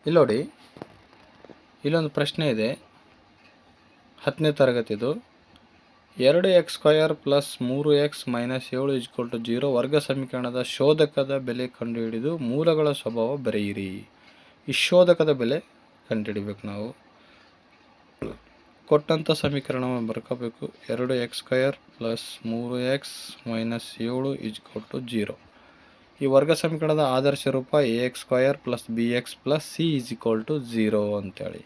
ಇಲ್ಲಿ ನೋಡಿ, ಇಲ್ಲೊಂದು ಪ್ರಶ್ನೆ ಇದೆ, 10ನೇ ತರಗತಿದು. 2x² ಪ್ಲಸ್ 3x ಮೈನಸ್ 7 = 0 ವರ್ಗ ಸಮೀಕರಣದ ಶೋಧಕದ ಬೆಲೆ ಕಂಡುಹಿಡಿದು ಮೂಲಗಳ ಸ್ವಭಾವ ಬರೆಯಿರಿ. ಈ ಶೋಧಕದ ಬೆಲೆ ಕಂಡುಹಿಡಿಬೇಕು. ನಾವು ಕೊಟ್ಟಂಥ ಸಮೀಕರಣವನ್ನು ಬರ್ಕೋಬೇಕು. 2x² plus 3x minus 7 = 0. ಈ ವರ್ಗ ಸಮೀಕರಣದ ಆದರ್ಶ ರೂಪ ax² plus bx plus c = 0 ಅಂತೇಳಿ.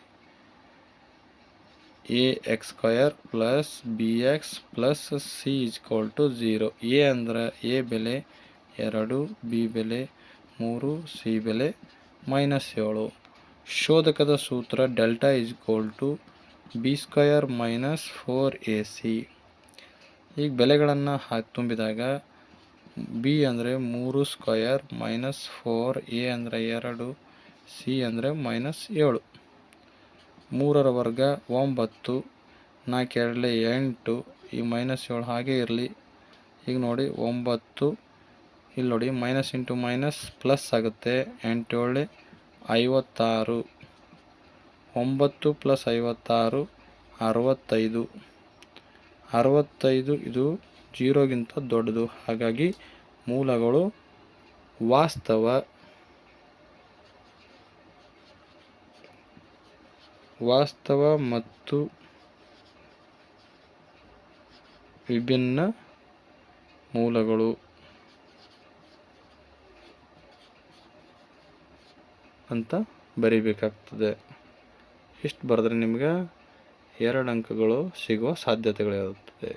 ax² plus bx plus c = 0. a ಅಂದರೆ a ಬೆಲೆ 2, b ಬೆಲೆ 3, c ಬೆಲೆ -7. ಶೋಧಕದ ಸೂತ್ರ ಡೆಲ್ಟಾ b² ಮೈನಸ್ 4ac. ಈಗ ಬೆಲೆಗಳನ್ನು ತುಂಬಿದಾಗ b ಅಂದರೆ 3² ಮೈನಸ್ 4, a ಅಂದರೆ 2, c ಅಂದರೆ -7. 3ರ ವರ್ಗ 9, 4 2 8, ಈ -7 ಹಾಗೆ ಇರಲಿ. ಈಗ ನೋಡಿ 9, ಇಲ್ಲಿ ನೋಡಿ ಮೈನಸ್ ಇಂಟು ಮೈನಸ್ ಪ್ಲಸ್ ಆಗುತ್ತೆ. 8 7 56, 9 ಪ್ಲಸ್ 56 65. 65 ಇದು 0ಗಿಂತ ದೊಡ್ಡದು. ಹಾಗಾಗಿ ಮೂಲಗಳು ವಾಸ್ತವ ಮತ್ತು ವಿಭಿನ್ನ ಮೂಲಗಳು ಅಂತ ಬರಿಬೇಕಾಗ್ತದೆ. ಇಷ್ಟು ಬರೆದ್ರೆ ನಿಮ್ಗೆ 2 ಅಂಕಗಳು ಸಿಗುವ ಸಾಧ್ಯತೆಗಳಿರುತ್ತದೆ.